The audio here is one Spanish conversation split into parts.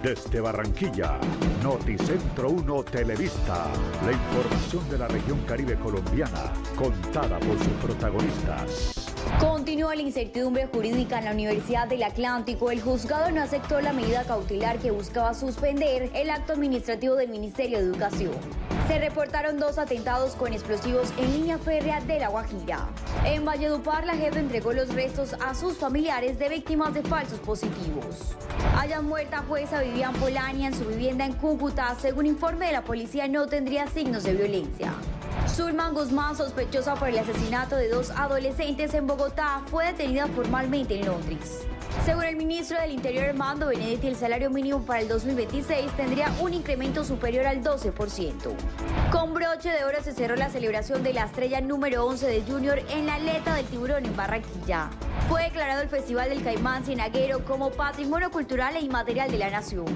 Desde Barranquilla, Noticentro 1 Televista, la información de la región Caribe colombiana, contada por sus protagonistas. Continúa la incertidumbre jurídica en la Universidad del Atlántico. El juzgado no aceptó la medida cautelar que buscaba suspender el acto administrativo del Ministerio de Educación. Se reportaron 2 atentados con explosivos en línea férrea de La Guajira. En Valledupar, la JEP entregó los restos a sus familiares de víctimas de falsos positivos. Hayan muerta jueza Vivian Polania en su vivienda en Cúcuta. Según informe de la policía, no tendría signos de violencia. Zulman Guzmán, sospechosa por el asesinato de 2 adolescentes en Bogotá, fue detenida formalmente en Londres. Según el ministro del Interior, Armando Benedetti, el salario mínimo para el 2026 tendría un incremento superior al 12%. Con broche de oro se cerró la celebración de la estrella número 11 de Junior en la Aleta del Tiburón en Barranquilla. Fue declarado el Festival del Caimán Cienaguero como Patrimonio Cultural e Inmaterial de la Nación.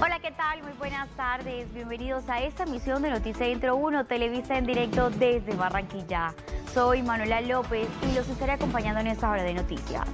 Hola, ¿qué tal? Muy buenas tardes. Bienvenidos a esta emisión de Noticentro 1 Televisa en directo desde Barranquilla. Soy Manuela López y los estaré acompañando en esta hora de noticias.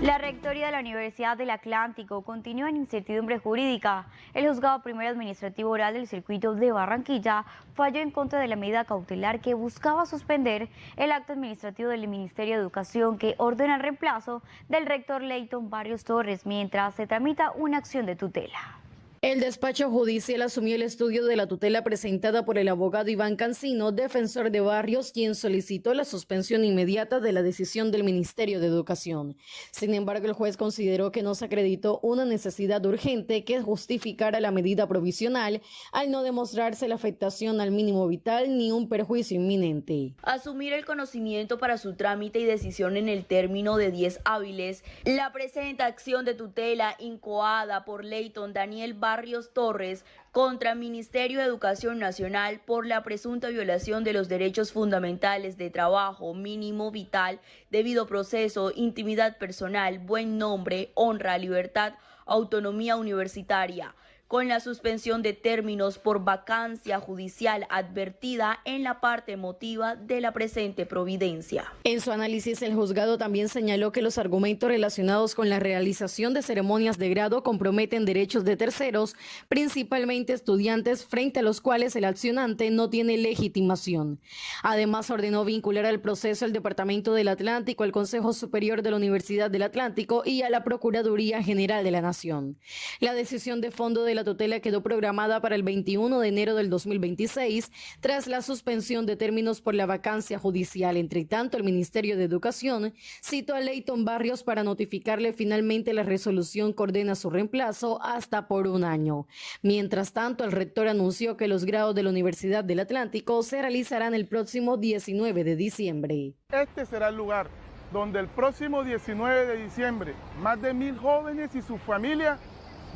La rectoría de la Universidad del Atlántico continúa en incertidumbre jurídica. El juzgado primero administrativo oral del circuito de Barranquilla falló en contra de la medida cautelar que buscaba suspender el acto administrativo del Ministerio de Educación que ordena el reemplazo del rector Leyton Barrios Torres mientras se tramita una acción de tutela. El despacho judicial asumió el estudio de la tutela presentada por el abogado Iván Cancino, defensor de Barrios, quien solicitó la suspensión inmediata de la decisión del Ministerio de Educación. Sin embargo, el juez consideró que no se acreditó una necesidad urgente que justificara la medida provisional al no demostrarse la afectación al mínimo vital ni un perjuicio inminente. Asumir el conocimiento para su trámite y decisión en el término de 10 hábiles, la presente acción de tutela incoada por Leyton Daniel Barrios Torres contra el Ministerio de Educación Nacional por la presunta violación de los derechos fundamentales de trabajo mínimo vital, debido proceso, intimidad personal, buen nombre, honra, libertad, autonomía universitaria, con la suspensión de términos por vacancia judicial advertida en la parte motiva de la presente providencia. En su análisis, el juzgado también señaló que los argumentos relacionados con la realización de ceremonias de grado comprometen derechos de terceros, principalmente estudiantes, frente a los cuales el accionante no tiene legitimación. Además, ordenó vincular al proceso al Departamento del Atlántico, al Consejo Superior de la Universidad del Atlántico y a la Procuraduría General de la Nación. La decisión de fondo de la tutela quedó programada para el 21 de enero del 2026, tras la suspensión de términos por la vacancia judicial. Entre tanto, el Ministerio de Educación citó a Leyton Barrios para notificarle finalmente la resolución que ordena su reemplazo hasta por 1 año. Mientras tanto, el rector anunció que los grados de la Universidad del Atlántico se realizarán el próximo 19 de diciembre. Este será el lugar donde el próximo 19 de diciembre más de 1000 jóvenes y sus familias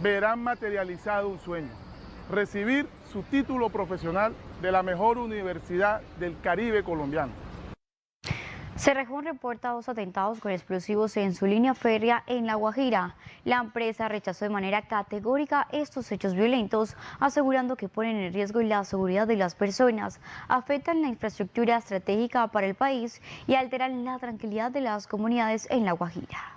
verán materializado un sueño: recibir su título profesional de la mejor universidad del Caribe colombiano. Cerrejón reporta 2 atentados con explosivos en su línea férrea en La Guajira. La empresa rechazó de manera categórica estos hechos violentos, asegurando que ponen en riesgo la seguridad de las personas, afectan la infraestructura estratégica para el país y alteran la tranquilidad de las comunidades en La Guajira.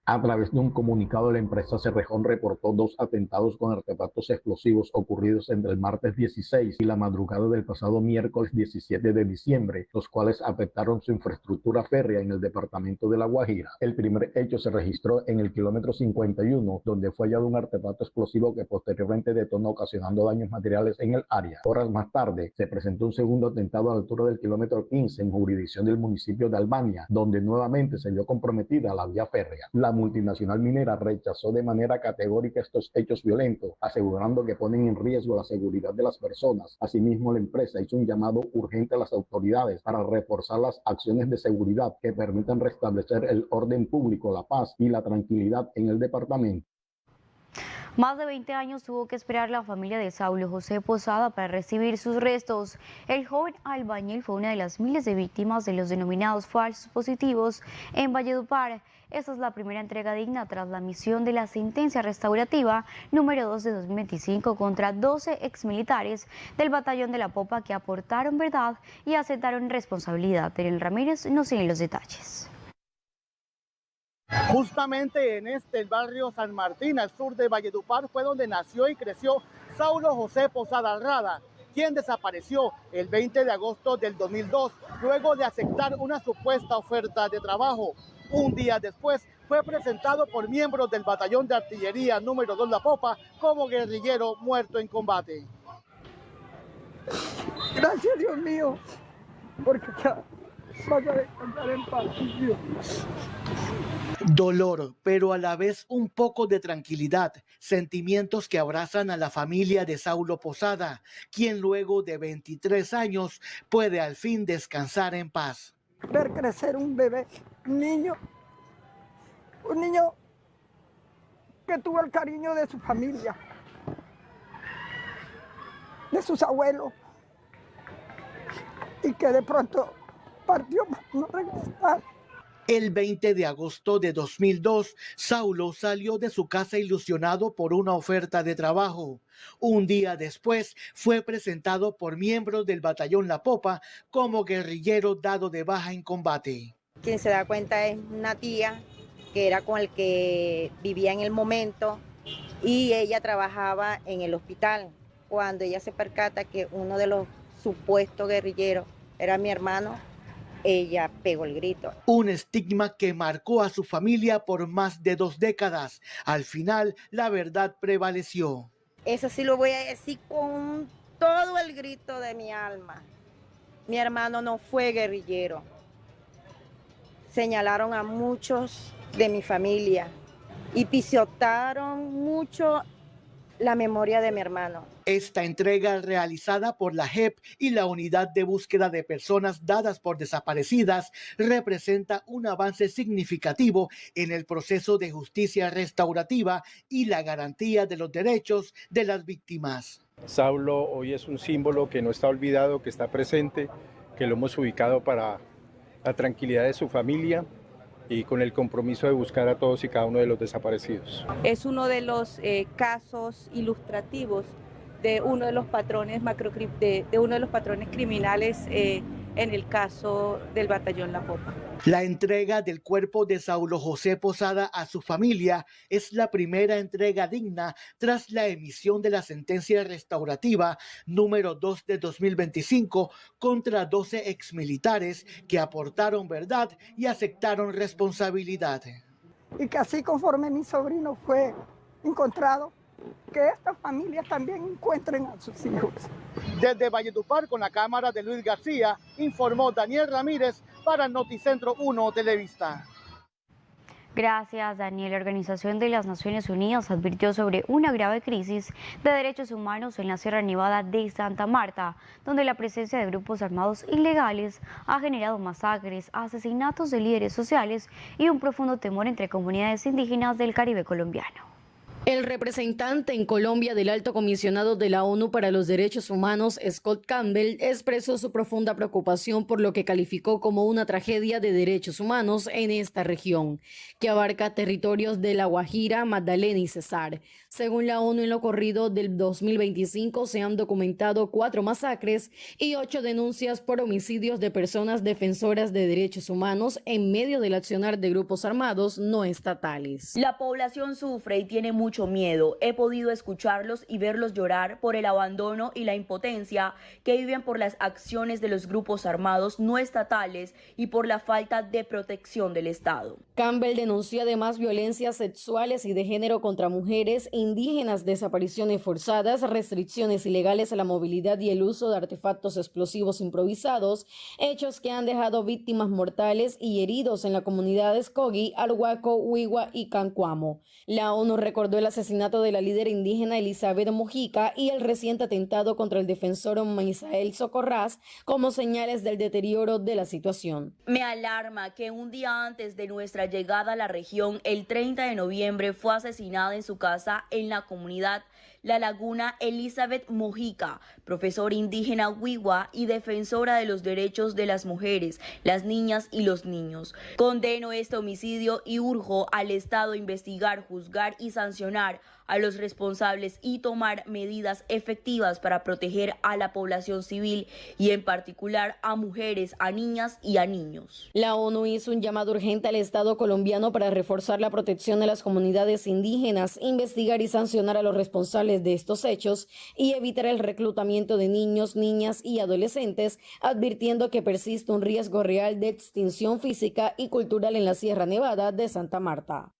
A través de un comunicado, la empresa Cerrejón reportó 2 atentados con artefactos explosivos ocurridos entre el martes 16 y la madrugada del pasado miércoles 17 de diciembre, los cuales afectaron su infraestructura férrea en el departamento de La Guajira. El primer hecho se registró en el kilómetro 51, donde fue hallado un artefacto explosivo que posteriormente detonó, ocasionando daños materiales en el área. Horas más tarde, se presentó un segundo atentado a la altura del kilómetro 15 en jurisdicción del municipio de Albania, donde nuevamente se vio comprometida la vía férrea. La multinacional minera rechazó de manera categórica estos hechos violentos, asegurando que ponen en riesgo la seguridad de las personas. Asimismo, la empresa hizo un llamado urgente a las autoridades para reforzar las acciones de seguridad que permitan restablecer el orden público, la paz y la tranquilidad en el departamento. Más de 20 años tuvo que esperar la familia de Saulo José Posada para recibir sus restos. El joven albañil fue una de las miles de víctimas de los denominados falsos positivos en Valledupar. Esta es la primera entrega digna tras la emisión de la sentencia restaurativa número 2 de 2025 contra 12 exmilitares del Batallón de la Popa que aportaron verdad y aceptaron responsabilidad. Terén Ramírez nos tiene los detalles. Justamente en el barrio San Martín, al sur de Valledupar, fue donde nació y creció Saulo José Posada Rada, quien desapareció el 20 de agosto del 2002, luego de aceptar una supuesta oferta de trabajo. Un día después, fue presentado por miembros del Batallón de Artillería número 2 La Popa como guerrillero muerto en combate. Gracias, Dios mío, porque ya vas a descansar en paz, Dios. Dolor, pero a la vez un poco de tranquilidad, sentimientos que abrazan a la familia de Saulo Posada, quien luego de 23 años puede al fin descansar en paz. Ver crecer un bebé, un niño que tuvo el cariño de su familia, de sus abuelos, y que de pronto partió para no regresar. El 20 de agosto de 2002, Saulo salió de su casa ilusionado por una oferta de trabajo. Un día después, fue presentado por miembros del Batallón La Popa como guerrillero dado de baja en combate. Quien se da cuenta es una tía que era con el que vivía en el momento y ella trabajaba en el hospital. Cuando ella se percata que uno de los supuestos guerrilleros era mi hermano, ella pegó el grito. Un estigma que marcó a su familia por más de 2 décadas. Al final, la verdad prevaleció. Eso sí lo voy a decir con todo el grito de mi alma. Mi hermano no fue guerrillero. Señalaron a muchos de mi familia y pisotearon mucho la memoria de mi hermano. Esta entrega realizada por la JEP y la Unidad de Búsqueda de Personas Dadas por Desaparecidas representa un avance significativo en el proceso de justicia restaurativa y la garantía de los derechos de las víctimas. Saulo hoy es un símbolo que no está olvidado, que está presente, que lo hemos ubicado para la tranquilidad de su familia y con el compromiso de buscar a todos y cada uno de los desaparecidos. Es uno de los casos ilustrativos de uno de los patrones de uno de los patrones criminales en el caso del Batallón La Popa. La entrega del cuerpo de Saulo José Posada a su familia es la primera entrega digna tras la emisión de la sentencia restaurativa número 2 de 2025 contra 12 exmilitares que aportaron verdad y aceptaron responsabilidad. Y que así conforme mi sobrino fue encontrado, que estas familias también encuentren a sus hijos. Desde Valledupar, con la cámara de Luis García, informó Daniel Ramírez para Noticentro 1 Televista. Gracias, Daniel. La Organización de las Naciones Unidas advirtió sobre una grave crisis de derechos humanos en la Sierra Nevada de Santa Marta, donde la presencia de grupos armados ilegales ha generado masacres, asesinatos de líderes sociales y un profundo temor entre comunidades indígenas del Caribe colombiano. El representante en Colombia del Alto Comisionado de la ONU para los Derechos Humanos, Scott Campbell, expresó su profunda preocupación por lo que calificó como una tragedia de derechos humanos en esta región, que abarca territorios de La Guajira, Magdalena y Cesar. Según la ONU, en lo corrido del 2025 se han documentado 4 masacres y 8 denuncias por homicidios de personas defensoras de derechos humanos en medio del accionar de grupos armados no estatales. La población sufre y tiene mucho miedo. He podido escucharlos y verlos llorar por el abandono y la impotencia que viven por las acciones de los grupos armados no estatales y por la falta de protección del Estado. Campbell denunció además violencias sexuales y de género contra mujeres, indígenas, desapariciones forzadas, restricciones ilegales a la movilidad y el uso de artefactos explosivos improvisados, hechos que han dejado víctimas mortales y heridos en las comunidades Cogi, Arhuaco, Huigua y Cancuamo. La ONU recordó el asesinato de la líder indígena Elizabeth Mojica y el reciente atentado contra el defensor Misael Socorrás como señales del deterioro de la situación. Me alarma que un día antes de nuestra llegada a la región, el 30 de noviembre, fue asesinada en su casa en la comunidad La Laguna Elizabeth Mojica, profesora indígena Wiwa y defensora de los derechos de las mujeres, las niñas y los niños. Condeno este homicidio y urjo al Estado a investigar, juzgar y sancionar a los responsables y tomar medidas efectivas para proteger a la población civil y en particular a mujeres, a niñas y a niños. La ONU hizo un llamado urgente al Estado colombiano para reforzar la protección de las comunidades indígenas, investigar y sancionar a los responsables de estos hechos y evitar el reclutamiento de niños, niñas y adolescentes, advirtiendo que persiste un riesgo real de extinción física y cultural en la Sierra Nevada de Santa Marta.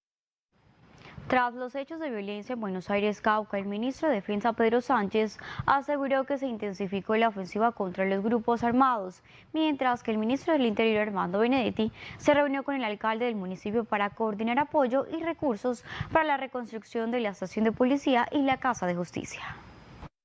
Tras los hechos de violencia en Buenos Aires, Cauca, el ministro de Defensa Pedro Sánchez aseguró que se intensificó la ofensiva contra los grupos armados, mientras que el ministro del Interior, Armando Benedetti, se reunió con el alcalde del municipio para coordinar apoyo y recursos para la reconstrucción de la estación de policía y la Casa de Justicia.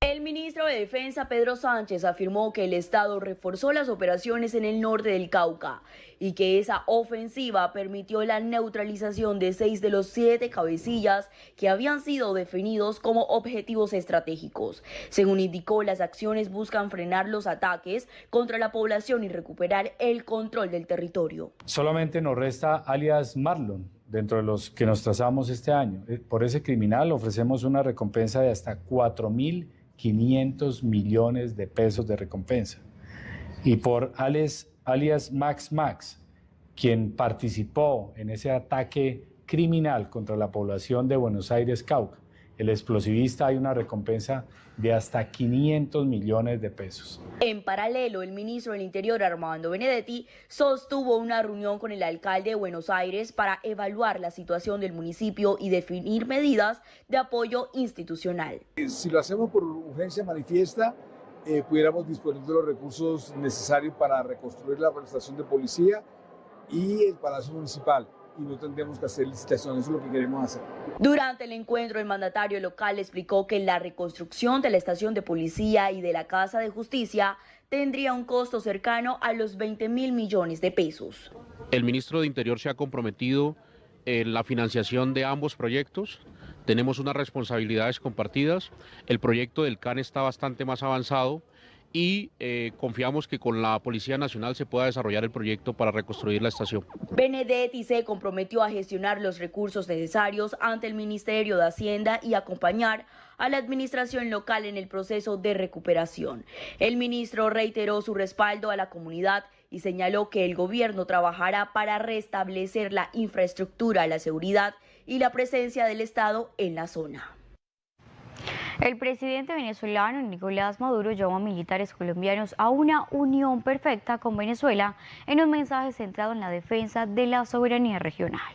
El ministro de Defensa, Pedro Sánchez, afirmó que el Estado reforzó las operaciones en el norte del Cauca y que esa ofensiva permitió la neutralización de 6 de los 7 cabecillas que habían sido definidos como objetivos estratégicos. Según indicó, las acciones buscan frenar los ataques contra la población y recuperar el control del territorio. Solamente nos resta alias Marlon, dentro de los que nos trazamos este año. Por ese criminal ofrecemos una recompensa de hasta 4.500 millones de pesos de recompensa. Y por alias Max, quien participó en ese ataque criminal contra la población de Buenos Aires, Cauca, el explosivista, hay una recompensa de hasta 500 millones de pesos. En paralelo, el ministro del Interior, Armando Benedetti, sostuvo una reunión con el alcalde de Buenos Aires para evaluar la situación del municipio y definir medidas de apoyo institucional. Si lo hacemos por urgencia manifiesta, pudiéramos disponer de los recursos necesarios para reconstruir la estación de policía y el Palacio Municipal. Y no tendremos que hacer licitaciones, eso es lo que queremos hacer. Durante el encuentro, el mandatario local explicó que la reconstrucción de la estación de policía y de la Casa de Justicia tendría un costo cercano a los 20.000 millones de pesos. El ministro de Interior se ha comprometido en la financiación de ambos proyectos. Tenemos unas responsabilidades compartidas. El proyecto del CAN está bastante más avanzado y confiamos que con la Policía Nacional se pueda desarrollar el proyecto para reconstruir la estación. Benedetti se comprometió a gestionar los recursos necesarios ante el Ministerio de Hacienda y acompañar a la administración local en el proceso de recuperación. El ministro reiteró su respaldo a la comunidad y señaló que el gobierno trabajará para restablecer la infraestructura, la seguridad y la presencia del Estado en la zona. El presidente venezolano Nicolás Maduro llamó a militares colombianos a una unión perfecta con Venezuela en un mensaje centrado en la defensa de la soberanía regional.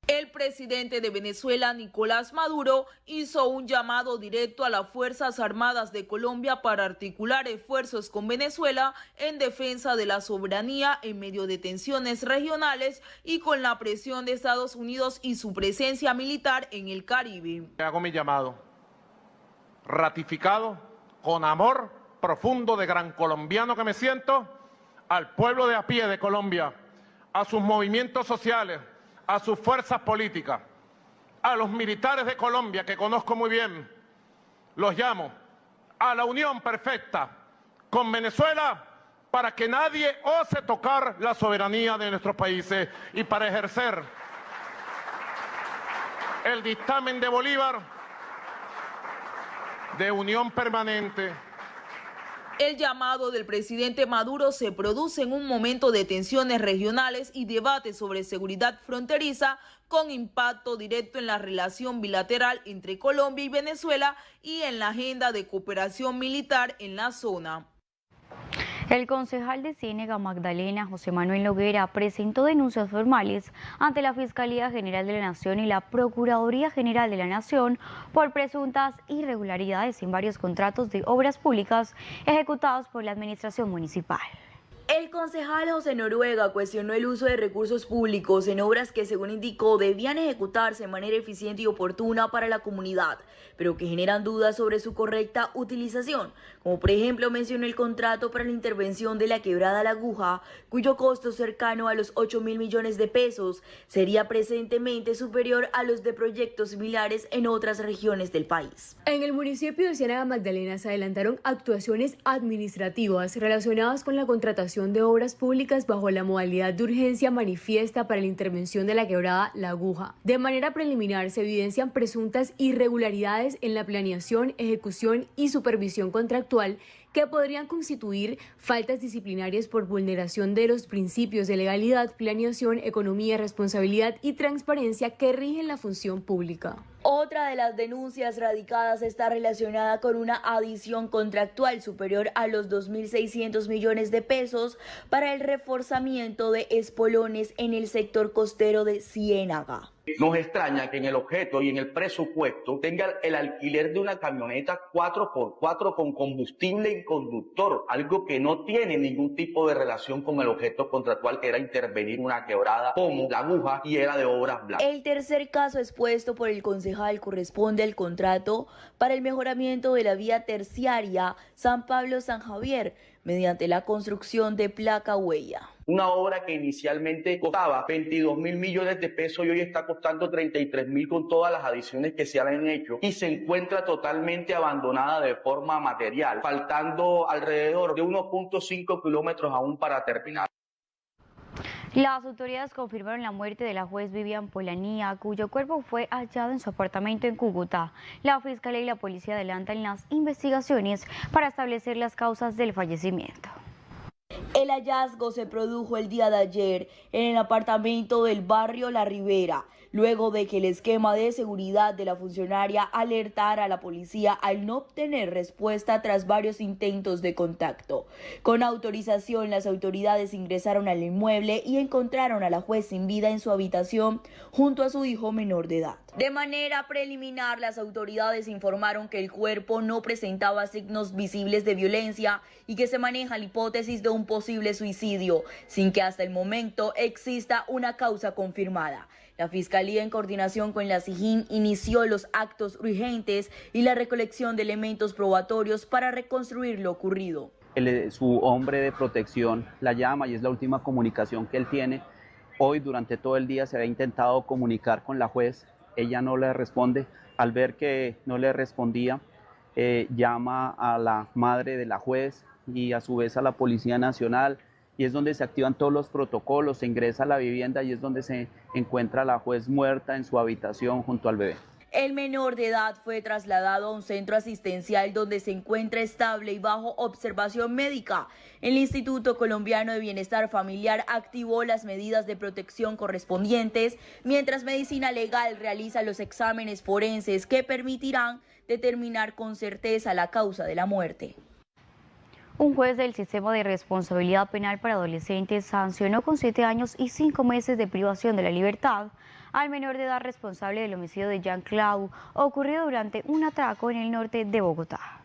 El presidente de Venezuela, Nicolás Maduro, hizo un llamado directo a las Fuerzas Armadas de Colombia para articular esfuerzos con Venezuela en defensa de la soberanía en medio de tensiones regionales y con la presión de Estados Unidos y su presencia militar en el Caribe. Hago mi llamado, ratificado con amor profundo de gran colombiano que me siento, al pueblo de a pie de Colombia, a sus movimientos sociales, a sus fuerzas políticas, a los militares de Colombia que conozco muy bien, los llamo a la unión perfecta con Venezuela para que nadie ose tocar la soberanía de nuestros países y para ejercer el dictamen de Bolívar de unión permanente. El llamado del presidente Maduro se produce en un momento de tensiones regionales y debates sobre seguridad fronteriza con impacto directo en la relación bilateral entre Colombia y Venezuela y en la agenda de cooperación militar en la zona. El concejal de Ciénega Magdalena, José Manuel Noguera, presentó denuncias formales ante la Fiscalía General de la Nación y la Procuraduría General de la Nación por presuntas irregularidades en varios contratos de obras públicas ejecutados por la administración municipal. El El concejal José Noruega cuestionó el uso de recursos públicos en obras que, según indicó, debían ejecutarse de manera eficiente y oportuna para la comunidad, pero que generan dudas sobre su correcta utilización, como por ejemplo mencionó el contrato para la intervención de la quebrada La Aguja, cuyo costo cercano a los 8.000 millones de pesos sería presentemente superior a los de proyectos similares en otras regiones del país. En el municipio de Ciénaga Magdalena se adelantaron actuaciones administrativas relacionadas con la contratación de obras públicas bajo la modalidad de urgencia manifiesta para la intervención de la quebrada La Aguja. De manera preliminar se evidencian presuntas irregularidades en la planeación, ejecución y supervisión contractual que podrían constituir faltas disciplinarias por vulneración de los principios de legalidad, planeación, economía, responsabilidad y transparencia que rigen la función pública. Otra de las denuncias radicadas está relacionada con una adición contractual superior a los 2.600 millones de pesos para el reforzamiento de espolones en el sector costero de Ciénaga. Nos extraña que en el objeto y en el presupuesto tenga el alquiler de una camioneta 4x4 con combustible y conductor, algo que no tiene ningún tipo de relación con el objeto contractual, que era intervenir una quebrada como La Aguja y era de obras blancas. El tercer caso expuesto por el concejal corresponde al contrato para el mejoramiento de la vía terciaria San Pablo-San Javier mediante la construcción de placa huella. Una obra que inicialmente costaba 22.000 millones de pesos y hoy está costando 33.000 con todas las adiciones que se han hecho y se encuentra totalmente abandonada de forma material, faltando alrededor de 1.5 kilómetros aún para terminar. Las autoridades confirmaron la muerte de la juez Vivian Polanía, cuyo cuerpo fue hallado en su apartamento en Cúcuta. La Fiscalía y la Policía adelantan las investigaciones para establecer las causas del fallecimiento. El hallazgo se produjo el día de ayer en el apartamento del barrio La Ribera, luego de que el esquema de seguridad de la funcionaria alertara a la policía al no obtener respuesta tras varios intentos de contacto. Con autorización, las autoridades ingresaron al inmueble y encontraron a la juez sin vida en su habitación junto a su hijo menor de edad. De manera preliminar, las autoridades informaron que el cuerpo no presentaba signos visibles de violencia y que se maneja la hipótesis de un posible suicidio, sin que hasta el momento exista una causa confirmada. La Fiscalía, en coordinación con la SIJIN, inició los actos urgentes y la recolección de elementos probatorios para reconstruir lo ocurrido. Su hombre de protección la llama y es la última comunicación que él tiene. Hoy, durante todo el día, se había intentado comunicar con la juez. Ella no le responde. Al ver que no le respondía, llama a la madre de la juez y a su vez a la Policía Nacional, y es donde se activan todos los protocolos, se ingresa a la vivienda y es donde se encuentra la juez muerta en su habitación junto al bebé. El menor de edad fue trasladado a un centro asistencial donde se encuentra estable y bajo observación médica. El Instituto Colombiano de Bienestar Familiar activó las medidas de protección correspondientes, mientras Medicina Legal realiza los exámenes forenses que permitirán determinar con certeza la causa de la muerte. Un juez del Sistema de Responsabilidad Penal para Adolescentes sancionó con 7 años y 5 meses de privación de la libertad al menor de edad responsable del homicidio de Jean Clau, ocurrido durante un atraco en el norte de Bogotá.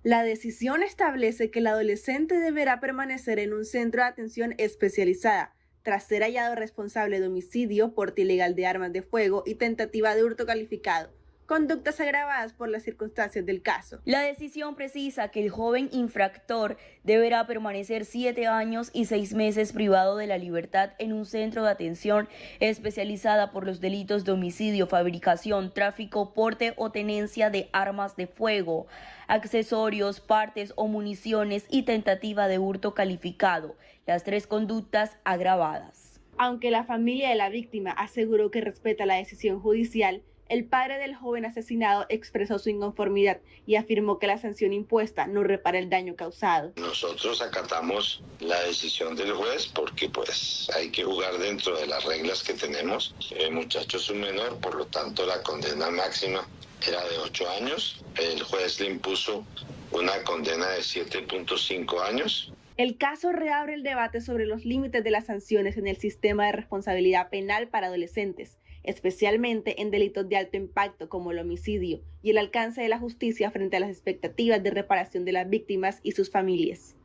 La decisión establece que el adolescente deberá permanecer en un centro de atención especializada tras ser hallado responsable de homicidio, porte ilegal de armas de fuego y tentativa de hurto calificado, conductas agravadas por las circunstancias del caso. La decisión precisa que el joven infractor deberá permanecer 7 años y 6 meses privado de la libertad en un centro de atención especializada por los delitos de homicidio, fabricación, tráfico, porte o tenencia de armas de fuego, accesorios, partes o municiones y tentativa de hurto calificado, las 3 conductas agravadas. Aunque la familia de la víctima aseguró que respeta la decisión judicial, el padre del joven asesinado expresó su inconformidad y afirmó que la sanción impuesta no repara el daño causado. Nosotros acatamos la decisión del juez porque pues hay que jugar dentro de las reglas que tenemos. El muchacho es un menor, por lo tanto la condena máxima era de 8 años. El juez le impuso una condena de 7.5 años. El caso reabre el debate sobre los límites de las sanciones en el sistema de responsabilidad penal para adolescentes, especialmente en delitos de alto impacto como el homicidio, y el alcance de la justicia frente a las expectativas de reparación de las víctimas y sus familias.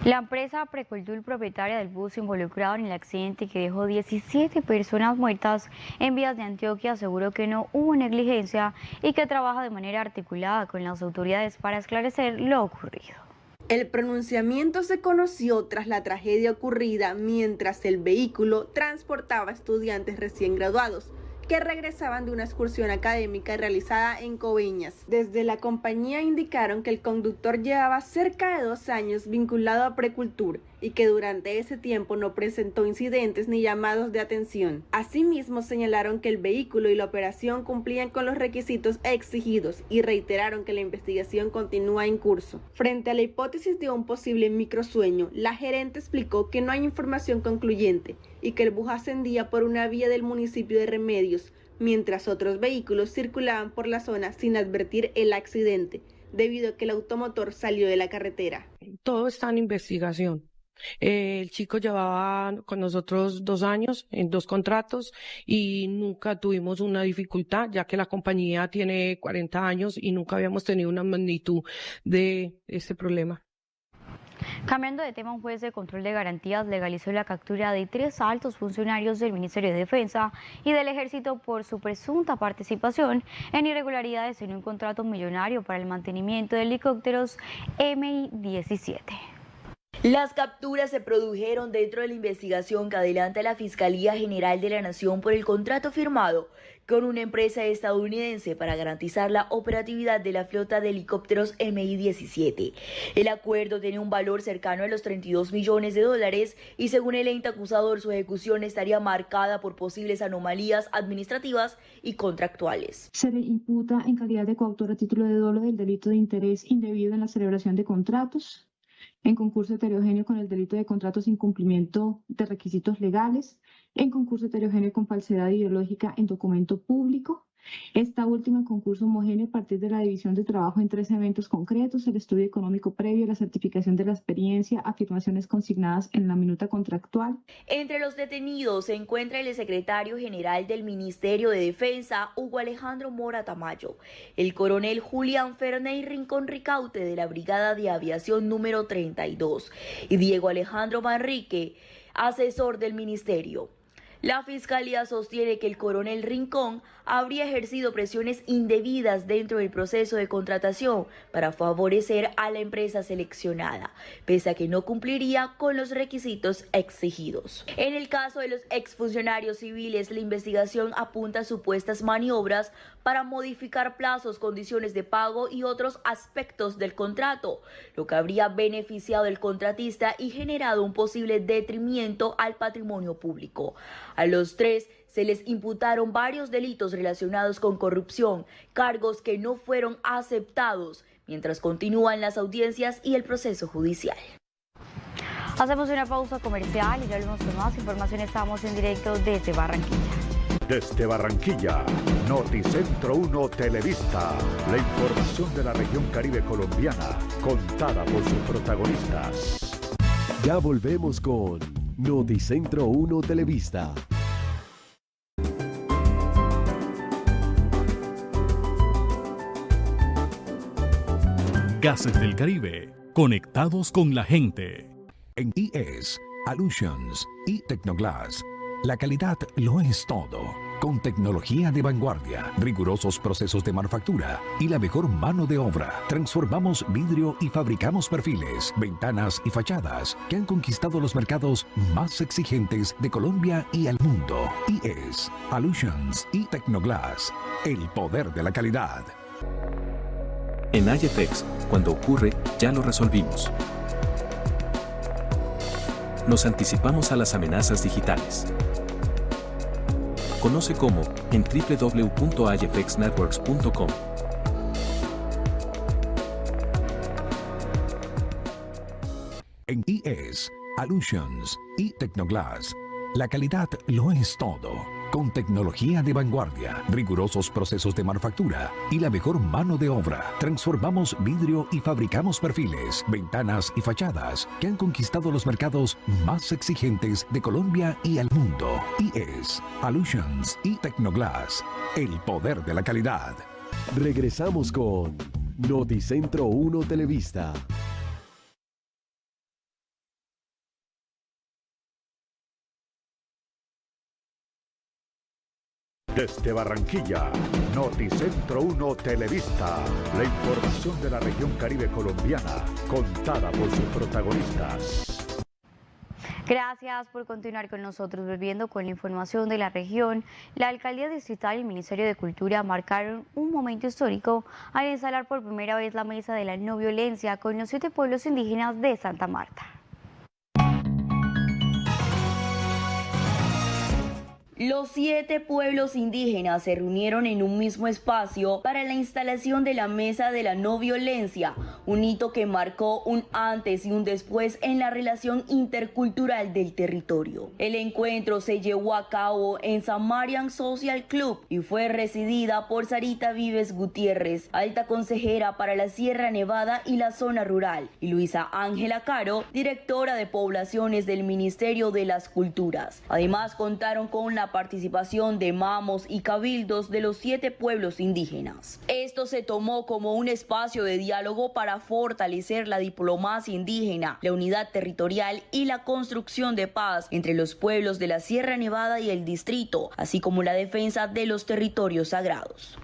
La empresa Precoltur, propietaria del bus involucrado en el accidente que dejó 17 personas muertas en vías de Antioquia, aseguró que no hubo negligencia y que trabaja de manera articulada con las autoridades para esclarecer lo ocurrido. El pronunciamiento se conoció tras la tragedia ocurrida mientras el vehículo transportaba estudiantes recién graduados que regresaban de una excursión académica realizada en Coveñas. Desde la compañía indicaron que el conductor llevaba cerca de 2 años vinculado a Precoltur y que durante ese tiempo no presentó incidentes ni llamados de atención. Asimismo, señalaron que el vehículo y la operación cumplían con los requisitos exigidos y reiteraron que la investigación continúa en curso. Frente a la hipótesis de un posible microsueño, la gerente explicó que no hay información concluyente y que el bus ascendía por una vía del municipio de Remedios, mientras otros vehículos circulaban por la zona sin advertir el accidente, debido a que el automotor salió de la carretera. Todo está en investigación. El chico llevaba con nosotros 2 años en 2 contratos y nunca tuvimos una dificultad, ya que la compañía tiene 40 años y nunca habíamos tenido una magnitud de este problema. Cambiando de tema, un juez de control de garantías legalizó la captura de 3 altos funcionarios del Ministerio de Defensa y del Ejército por su presunta participación en irregularidades en un contrato millonario para el mantenimiento de helicópteros Mi-17. Las capturas se produjeron dentro de la investigación que adelanta la Fiscalía General de la Nación por el contrato firmado con una empresa estadounidense para garantizar la operatividad de la flota de helicópteros Mi-17. El acuerdo tiene un valor cercano a los $32 millones y según el ente acusador su ejecución estaría marcada por posibles anomalías administrativas y contractuales. Se le imputa en calidad de coautor a título de dolo del delito de interés indebido en la celebración de contratos, en concurso heterogéneo con el delito de contratos sin cumplimiento de requisitos legales, en concurso heterogéneo con falsedad ideológica en documento público. Esta última en concurso homogéneo a partir de la división de trabajo en 3 eventos concretos: el estudio económico previo, la certificación de la experiencia, afirmaciones consignadas en la minuta contractual. Entre los detenidos se encuentra el secretario general del Ministerio de Defensa, Hugo Alejandro Mora Tamayo, el coronel Julián Ferney Rincón Ricaute de la Brigada de Aviación número 32 y Diego Alejandro Manrique, asesor del ministerio. La Fiscalía sostiene que el coronel Rincón habría ejercido presiones indebidas dentro del proceso de contratación para favorecer a la empresa seleccionada, pese a que no cumpliría con los requisitos exigidos. En el caso de los exfuncionarios civiles, la investigación apunta a supuestas maniobras para modificar plazos, condiciones de pago y otros aspectos del contrato, lo que habría beneficiado al contratista y generado un posible detrimento al patrimonio público. A los 3 se les imputaron varios delitos relacionados con corrupción, cargos que no fueron aceptados, mientras continúan las audiencias y el proceso judicial. Hacemos una pausa comercial y ya volvemos con más información. Estamos en directo desde Barranquilla. Desde Barranquilla, Noticentro 1 Televista, la información de la región Caribe colombiana, contada por sus protagonistas. Ya volvemos con Noticentro 1 Televista. Gases del Caribe, conectados con la gente. En IES, Alusions y Tecnoglass, la calidad lo es todo. Con tecnología de vanguardia, rigurosos procesos de manufactura y la mejor mano de obra, transformamos vidrio y fabricamos perfiles, ventanas y fachadas que han conquistado los mercados más exigentes de Colombia y el mundo. IES, Alusions y Tecnoglass, el poder de la calidad. En IFX, cuando ocurre, ya lo resolvimos. Nos anticipamos a las amenazas digitales. Conoce cómo en www.ifxnetworks.com. En IES, Alusions y Tecnoglass, la calidad lo es todo. Con tecnología de vanguardia, rigurosos procesos de manufactura y la mejor mano de obra, transformamos vidrio y fabricamos perfiles, ventanas y fachadas que han conquistado los mercados más exigentes de Colombia y el mundo. IES, Alusions y Tecnoglass, el poder de la calidad. Regresamos con Noticentro 1 Televista. Desde Barranquilla, Noticentro 1 Televista, la información de la región Caribe colombiana, contada por sus protagonistas. Gracias por continuar con nosotros. Volviendo con la información de la región, la Alcaldía Distrital y el Ministerio de Cultura marcaron un momento histórico al instalar por primera vez la Mesa de la No Violencia con los 7 pueblos indígenas de Santa Marta. Los 7 pueblos indígenas se reunieron en un mismo espacio para la instalación de la Mesa de la No Violencia, un hito que marcó un antes y un después en la relación intercultural del territorio. El encuentro se llevó a cabo en Samarian Social Club y fue residida por Sarita Vives Gutiérrez, alta consejera para la Sierra Nevada y la zona rural, y Luisa Ángela Caro, directora de poblaciones del Ministerio de las Culturas. Además, contaron con la participación de mamos y cabildos de los 7 pueblos indígenas. Esto se tomó como un espacio de diálogo para fortalecer la diplomacia indígena, la unidad territorial y la construcción de paz entre los pueblos de la Sierra Nevada y el distrito, así como la defensa de los territorios sagrados.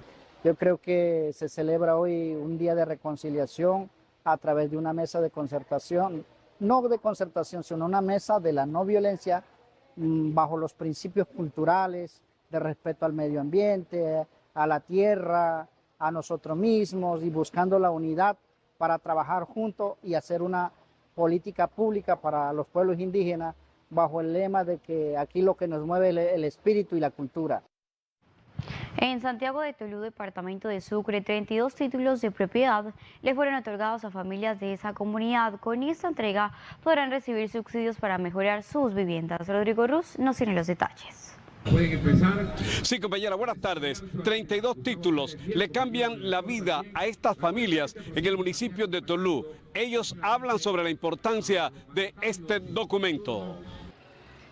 Yo creo que se celebra hoy un día de reconciliación a través de una mesa de concertación, no de concertación, sino una mesa de la no violencia bajo los principios culturales de respeto al medio ambiente, a la tierra, a nosotros mismos y buscando la unidad para trabajar juntos y hacer una política pública para los pueblos indígenas bajo el lema de que aquí lo que nos mueve es el espíritu y la cultura. En Santiago de Tolú, departamento de Sucre, 32 títulos de propiedad le fueron otorgados a familias de esa comunidad. Con esta entrega podrán recibir subsidios para mejorar sus viviendas. Rodrigo Ruz nos tiene los detalles. ¿Pueden empezar? Sí, compañera, buenas tardes. 32 títulos le cambian la vida a estas familias en el municipio de Tolú. Ellos hablan sobre la importancia de este documento.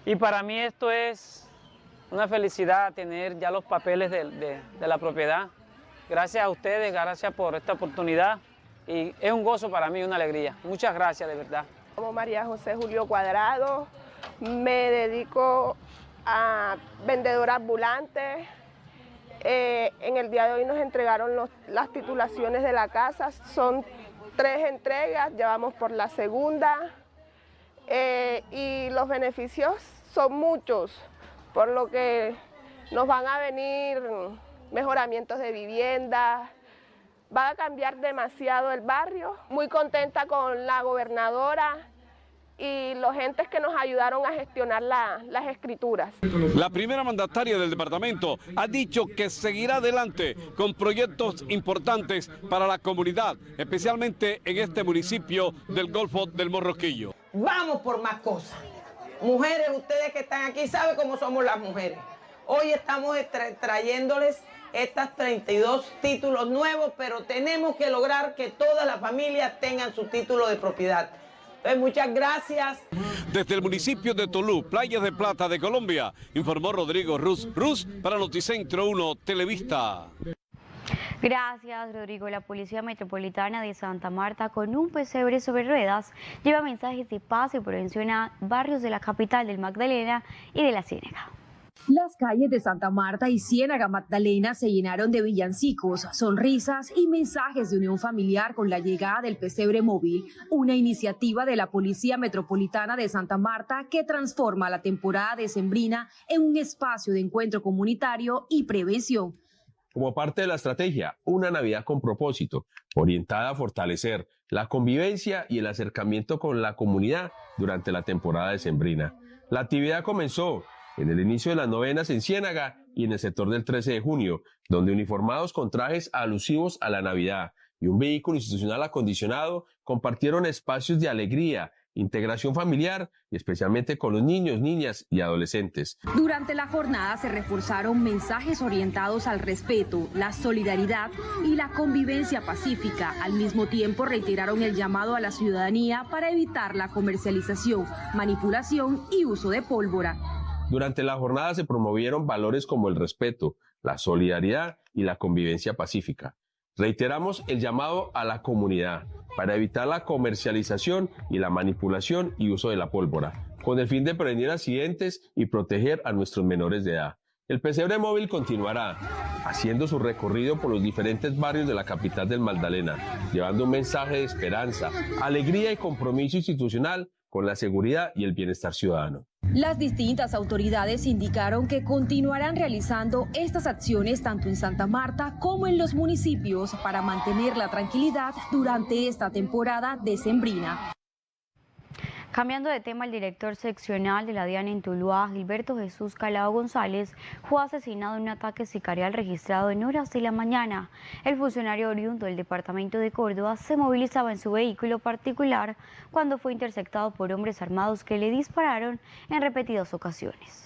Y para mí esto es una felicidad tener ya los papeles de la propiedad. Gracias a ustedes, gracias por esta oportunidad y es un gozo para mí, una alegría. Muchas gracias, de verdad. Como María José Julio Cuadrado, me dedico a vendedora ambulante. En el día de hoy nos entregaron las titulaciones de la casa, son 3 entregas, ya vamos por la segunda y los beneficios son muchos, por lo que nos van a venir mejoramientos de vivienda, va a cambiar demasiado el barrio. Muy contenta con la gobernadora y los entes que nos ayudaron a gestionar las escrituras. La primera mandataria del departamento ha dicho que seguirá adelante con proyectos importantes para la comunidad, especialmente en este municipio del Golfo del Morroquillo. Vamos por más cosas. Mujeres, ustedes que están aquí saben cómo somos las mujeres. Hoy estamos trayéndoles estos 32 títulos nuevos, pero tenemos que lograr que todas las familias tengan su título de propiedad. Entonces, muchas gracias. Desde el municipio de Tolú, Playas de Plata de Colombia, informó Rodrigo Ruz. Ruz para Noticentro 1 Televista. Gracias, Rodrigo. La Policía Metropolitana de Santa Marta, con un pesebre sobre ruedas, lleva mensajes de paz y prevención a barrios de la capital del Magdalena y de la Ciénaga. Las calles de Santa Marta y Ciénaga Magdalena se llenaron de villancicos, sonrisas y mensajes de unión familiar con la llegada del pesebre móvil, una iniciativa de la Policía Metropolitana de Santa Marta que transforma la temporada decembrina en un espacio de encuentro comunitario y prevención. Como parte de la estrategia, una Navidad con propósito, orientada a fortalecer la convivencia y el acercamiento con la comunidad durante la temporada decembrina. La actividad comenzó en el inicio de las novenas en Ciénaga y en el sector del 13 de junio, donde uniformados con trajes alusivos a la Navidad y un vehículo institucional acondicionado compartieron espacios de alegría, integración familiar y especialmente con los niños, niñas y adolescentes. Durante la jornada se reforzaron mensajes orientados al respeto, la solidaridad y la convivencia pacífica. Al mismo tiempo reiteraron el llamado a la ciudadanía para evitar la comercialización, manipulación y uso de pólvora. Durante la jornada se promovieron valores como el respeto, la solidaridad y la convivencia pacífica. Reiteramos el llamado a la comunidad para evitar la comercialización y la manipulación y uso de la pólvora, con el fin de prevenir accidentes y proteger a nuestros menores de edad. El pesebre móvil continuará haciendo su recorrido por los diferentes barrios de la capital del Magdalena, llevando un mensaje de esperanza, alegría y compromiso institucional con la seguridad y el bienestar ciudadano. Las distintas autoridades indicaron que continuarán realizando estas acciones tanto en Santa Marta como en los municipios para mantener la tranquilidad durante esta temporada decembrina. Cambiando de tema, el director seccional de la DIAN en Tuluá, Gilberto Jesús Calao González, fue asesinado en un ataque sicarial registrado en horas de la mañana. El funcionario oriundo del departamento de Córdoba se movilizaba en su vehículo particular cuando fue interceptado por hombres armados que le dispararon en repetidas ocasiones.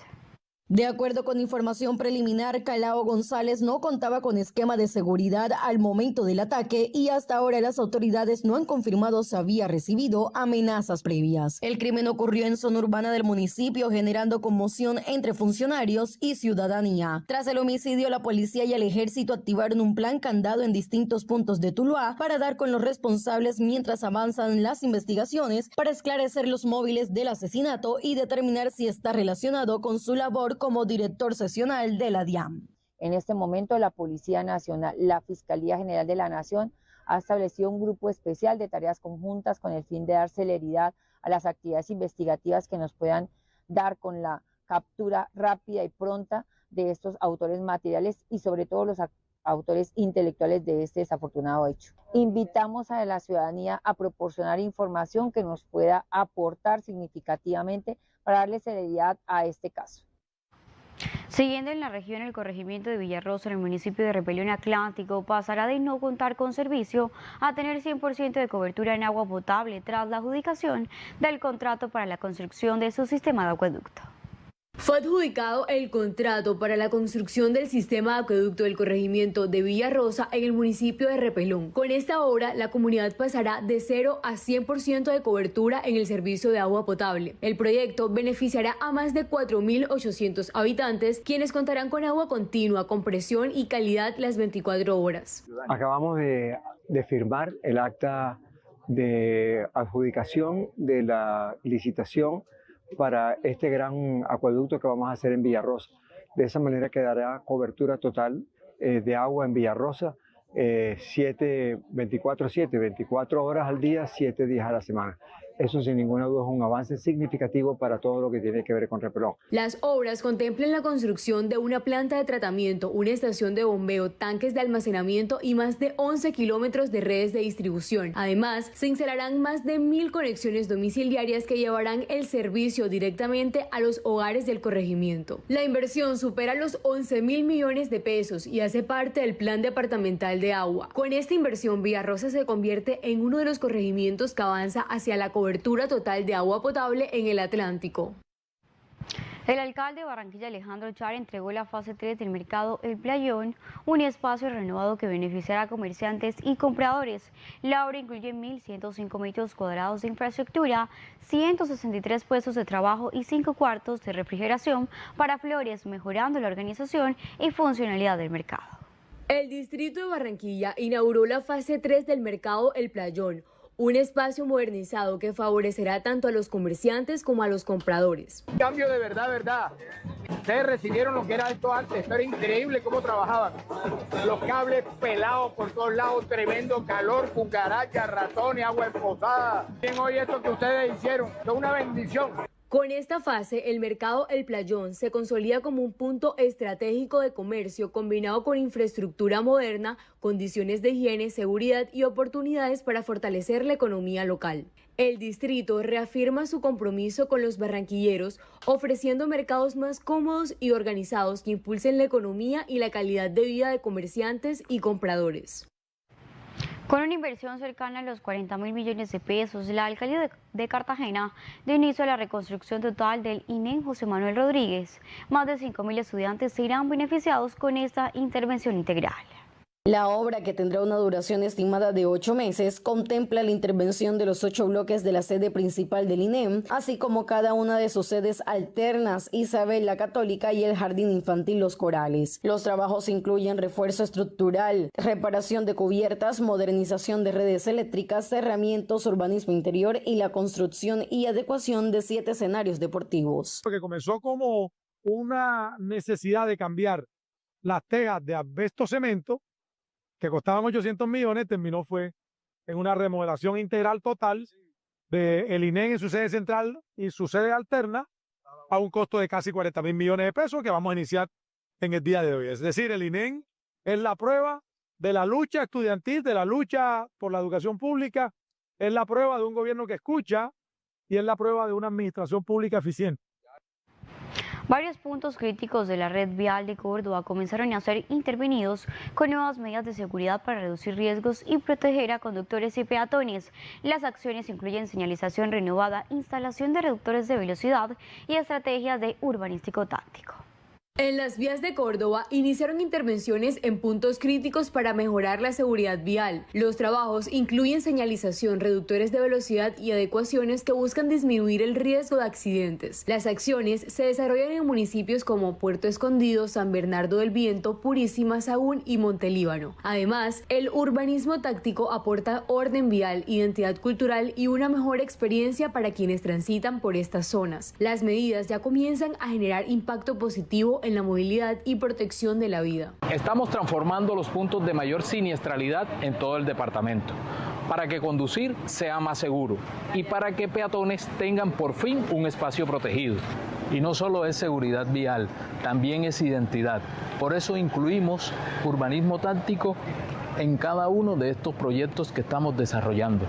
De acuerdo con información preliminar, Calao González no contaba con esquema de seguridad al momento del ataque y hasta ahora las autoridades no han confirmado si había recibido amenazas previas. El crimen ocurrió en zona urbana del municipio, generando conmoción entre funcionarios y ciudadanía. Tras el homicidio, la policía y el ejército activaron un plan candado en distintos puntos de Tuluá para dar con los responsables mientras avanzan las investigaciones para esclarecer los móviles del asesinato y determinar si está relacionado con su labor como director seccional de la DIAN. En este momento, la Policía Nacional, la Fiscalía General de la Nación ha establecido un grupo especial de tareas conjuntas con el fin de dar celeridad a las actividades investigativas que nos puedan dar con la captura rápida y pronta de estos autores materiales y sobre todo los autores intelectuales de este desafortunado hecho. Invitamos a la ciudadanía a proporcionar información que nos pueda aportar significativamente para darle celeridad a este caso. Siguiendo en la región, el corregimiento de Villarrosa, en el municipio de Repelón Atlántico, pasará de no contar con servicio a tener 100% de cobertura en agua potable tras la adjudicación del contrato para la construcción de su sistema de acueducto. Fue adjudicado el contrato para la construcción del sistema de acueducto del corregimiento de Villarrosa en el municipio de Repelón. Con esta obra, la comunidad pasará de 0 a 100% de cobertura en el servicio de agua potable. El proyecto beneficiará a más de 4.800 habitantes, quienes contarán con agua continua, con presión y calidad las 24 horas. Acabamos de firmar el acta de adjudicación de la licitación para este gran acueducto que vamos a hacer en Villarrosa. De esa manera quedará cobertura total de agua en Villarrosa, 24 horas al día, 7 días a la semana. Eso sin ninguna duda es un avance significativo para todo lo que tiene que ver con Repelón. Las obras contemplan la construcción de una planta de tratamiento, una estación de bombeo, tanques de almacenamiento y más de 11 kilómetros de redes de distribución. Además, se instalarán más de 1.000 conexiones domiciliarias que llevarán el servicio directamente a los hogares del corregimiento. La inversión supera los 11.000 millones de pesos y hace parte del plan departamental de agua. Con esta inversión, Villarrosa se convierte en uno de los corregimientos que avanza hacia la cobertura total de agua potable en el Atlántico. El alcalde de Barranquilla, Alejandro Char, entregó la fase 3 del mercado El Playón, un espacio renovado que beneficiará a comerciantes y compradores. La obra incluye 1.105 metros cuadrados de infraestructura, 163 puestos de trabajo y 5 cuartos de refrigeración para flores, mejorando la organización y funcionalidad del mercado. El distrito de Barranquilla inauguró la fase 3 del mercado El Playón, un espacio modernizado que favorecerá tanto a los comerciantes como a los compradores. Cambio de verdad. Ustedes recibieron lo que era esto antes, esto era increíble cómo trabajaban. Los cables pelados por todos lados, tremendo calor, cucarachas, ratones, agua emposada. Bien, hoy esto que ustedes hicieron, es una bendición. Con esta fase, el mercado El Playón se consolida como un punto estratégico de comercio combinado con infraestructura moderna, condiciones de higiene, seguridad y oportunidades para fortalecer la economía local. El distrito reafirma su compromiso con los barranquilleros, ofreciendo mercados más cómodos y organizados que impulsen la economía y la calidad de vida de comerciantes y compradores. Con una inversión cercana a los 40.000 millones de pesos, la alcaldía de Cartagena dio inicio a la reconstrucción total del INEM José Manuel Rodríguez. Más de 5.000 estudiantes se irán beneficiados con esta intervención integral. La obra, que tendrá una duración estimada de 8 meses, contempla la intervención de los 8 bloques de la sede principal del INEM, así como cada una de sus sedes alternas, Isabel la Católica y el Jardín Infantil Los Corales. Los trabajos incluyen refuerzo estructural, reparación de cubiertas, modernización de redes eléctricas, cerramientos, urbanismo interior y la construcción y adecuación de 7 escenarios deportivos. Porque comenzó como una necesidad de cambiar las tejas de asbesto cemento, que costaban 800 millones, terminó fue en una remodelación integral total del INEN en su sede central y su sede alterna a un costo de casi 40.000 millones de pesos que vamos a iniciar en el día de hoy. Es decir, el INEN es la prueba de la lucha estudiantil, de la lucha por la educación pública, es la prueba de un gobierno que escucha y es la prueba de una administración pública eficiente. Varios puntos críticos de la red vial de Córdoba comenzaron a ser intervenidos con nuevas medidas de seguridad para reducir riesgos y proteger a conductores y peatones. Las acciones incluyen señalización renovada, instalación de reductores de velocidad y estrategias de urbanístico táctico. En las vías de Córdoba iniciaron intervenciones en puntos críticos para mejorar la seguridad vial. Los trabajos incluyen señalización, reductores de velocidad y adecuaciones que buscan disminuir el riesgo de accidentes. Las acciones se desarrollan en municipios como Puerto Escondido, San Bernardo del Viento, Purísima, Sahagún y Montelíbano. Además, el urbanismo táctico aporta orden vial, identidad cultural y una mejor experiencia para quienes transitan por estas zonas. Las medidas ya comienzan a generar impacto positivo en la movilidad y protección de la vida. Estamos transformando los puntos de mayor siniestralidad en todo el departamento, para que conducir sea más seguro y para que peatones tengan por fin un espacio protegido. Y no solo es seguridad vial, también es identidad. Por eso incluimos urbanismo táctico en cada uno de estos proyectos que estamos desarrollando.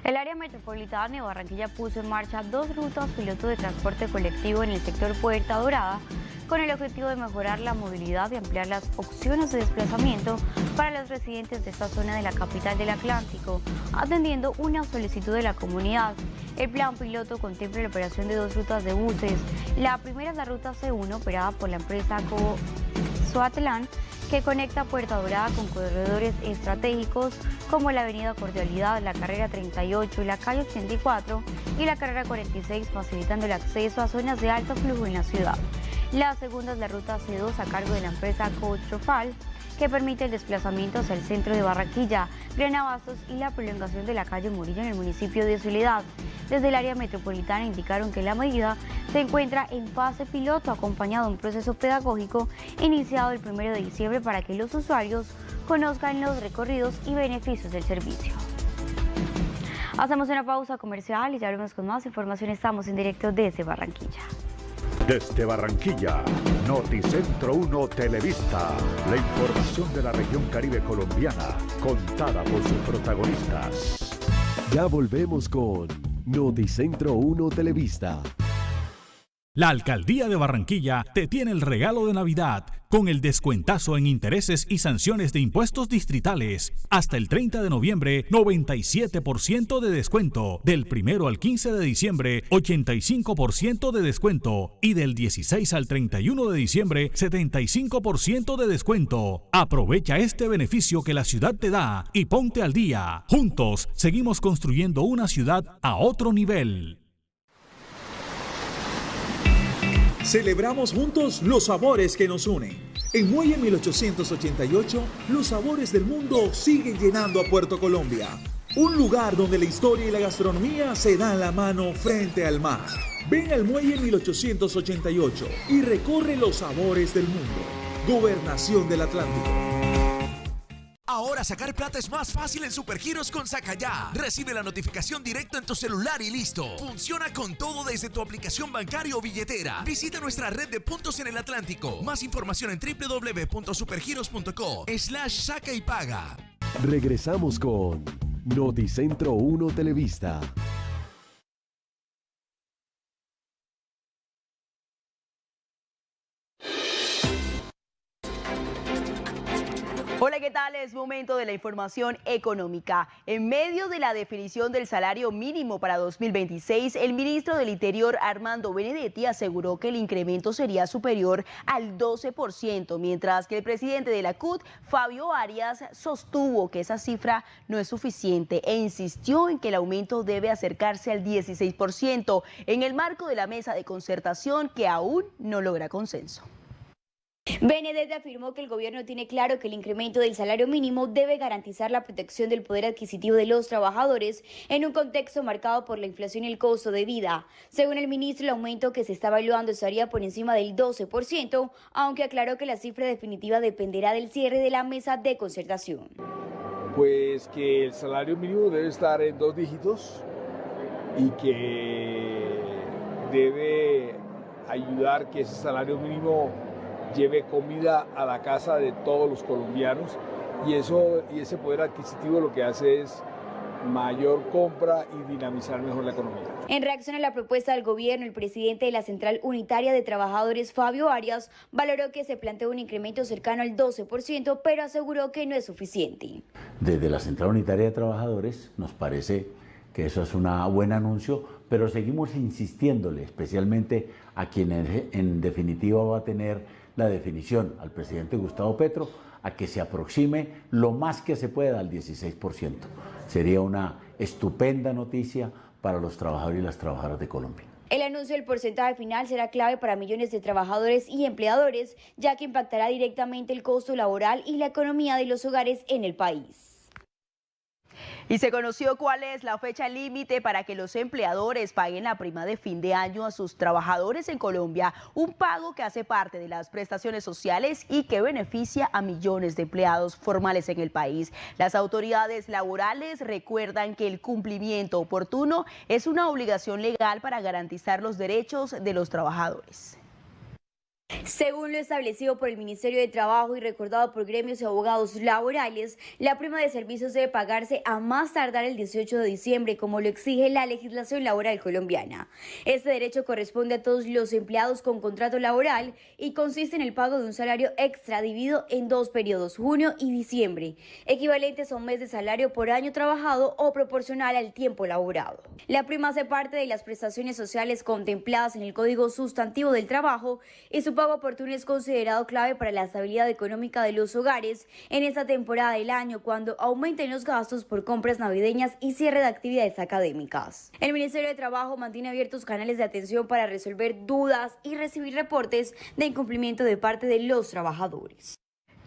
El área metropolitana de Barranquilla puso en marcha 2 rutas piloto de transporte colectivo en el sector Puerta Dorada, con el objetivo de mejorar la movilidad y ampliar las opciones de desplazamiento para los residentes de esta zona de la capital del Atlántico, atendiendo una solicitud de la comunidad. El plan piloto contempla la operación de 2 rutas de buses. La primera es la ruta C1, operada por la empresa Coatlán, que conecta Puerta Dorada con corredores estratégicos como la avenida Cordialidad, la carrera 38 y la calle 84 y la carrera 46, facilitando el acceso a zonas de alto flujo en la ciudad. La segunda es la ruta C2 a cargo de la empresa Cotrofal, que permite el desplazamiento hacia el centro de Barranquilla, Gran Abastos y la prolongación de la calle Murillo en el municipio de Soledad. Desde el área metropolitana indicaron que la medida se encuentra en fase piloto, acompañado de un proceso pedagógico iniciado el 1 de diciembre para que los usuarios conozcan los recorridos y beneficios del servicio. Hacemos una pausa comercial y ya volvemos con más información. Estamos en directo desde Barranquilla. Desde Barranquilla, Noticentro 1 Televista, la información de la región Caribe colombiana, contada por sus protagonistas. Ya volvemos con Noticentro 1 Televista. La Alcaldía de Barranquilla te tiene el regalo de Navidad con el descuentazo en intereses y sanciones de impuestos distritales. Hasta el 30 de noviembre, 97% de descuento. Del 1 al 15 de diciembre, 85% de descuento. Y del 16 al 31 de diciembre, 75% de descuento. Aprovecha este beneficio que la ciudad te da y ponte al día. Juntos, seguimos construyendo una ciudad a otro nivel. Celebramos juntos los sabores que nos unen. En Muelle 1888, los sabores del mundo siguen llenando a Puerto Colombia. Un lugar donde la historia y la gastronomía se dan la mano frente al mar. Ven al Muelle 1888 y recorre los sabores del mundo. Gobernación del Atlántico. Ahora sacar plata es más fácil en Supergiros con Sacaya. Recibe la notificación directo en tu celular y listo. Funciona con todo desde tu aplicación bancaria o billetera. Visita nuestra red de puntos en el Atlántico. Más información en www.supergiros.co/saca y paga. Regresamos con Noticentro 1 Televista. Hola, ¿qué tal? Es momento de la información económica. En medio de la definición del salario mínimo para 2026, el ministro del Interior, Armando Benedetti, aseguró que el incremento sería superior al 12%, mientras que el presidente de la CUT, Fabio Arias, sostuvo que esa cifra no es suficiente e insistió en que el aumento debe acercarse al 16% en el marco de la mesa de concertación que aún no logra consenso. Benedetti afirmó que el gobierno tiene claro que el incremento del salario mínimo debe garantizar la protección del poder adquisitivo de los trabajadores en un contexto marcado por la inflación y el costo de vida. Según el ministro, el aumento que se está evaluando estaría por encima del 12%, aunque aclaró que la cifra definitiva dependerá del cierre de la mesa de concertación. Pues que el salario mínimo debe estar en 2 dígitos y que debe ayudar que ese salario mínimo lleve comida a la casa de todos los colombianos y ese poder adquisitivo lo que hace es mayor compra y dinamizar mejor la economía. En reacción a la propuesta del gobierno, el presidente de la Central Unitaria de Trabajadores, Fabio Arias, valoró que se planteó un incremento cercano al 12%, pero aseguró que no es suficiente. Desde la Central Unitaria de Trabajadores nos parece que eso es un buen anuncio, pero seguimos insistiéndole, especialmente a quien en definitiva va a tener la definición, al presidente Gustavo Petro, a que se aproxime lo más que se pueda al 16%. Sería una estupenda noticia para los trabajadores y las trabajadoras de Colombia. El anuncio del porcentaje final será clave para millones de trabajadores y empleadores, ya que impactará directamente el costo laboral y la economía de los hogares en el país. Y se conoció cuál es la fecha límite para que los empleadores paguen la prima de fin de año a sus trabajadores en Colombia, un pago que hace parte de las prestaciones sociales y que beneficia a millones de empleados formales en el país. Las autoridades laborales recuerdan que el cumplimiento oportuno es una obligación legal para garantizar los derechos de los trabajadores. Según lo establecido por el Ministerio de Trabajo y recordado por gremios y abogados laborales, la prima de servicios debe pagarse a más tardar el 18 de diciembre, como lo exige la legislación laboral colombiana. Este derecho corresponde a todos los empleados con contrato laboral y consiste en el pago de un salario extra dividido en 2 periodos, junio y diciembre, equivalentes a un mes de salario por año trabajado o proporcional al tiempo laborado. La prima hace parte de las prestaciones sociales contempladas en el Código Sustantivo del Trabajo y su pago oportuno es considerado clave para la estabilidad económica de los hogares en esta temporada del año, cuando aumenten los gastos por compras navideñas y cierre de actividades académicas. El Ministerio de Trabajo mantiene abiertos canales de atención para resolver dudas y recibir reportes de incumplimiento de parte de los trabajadores.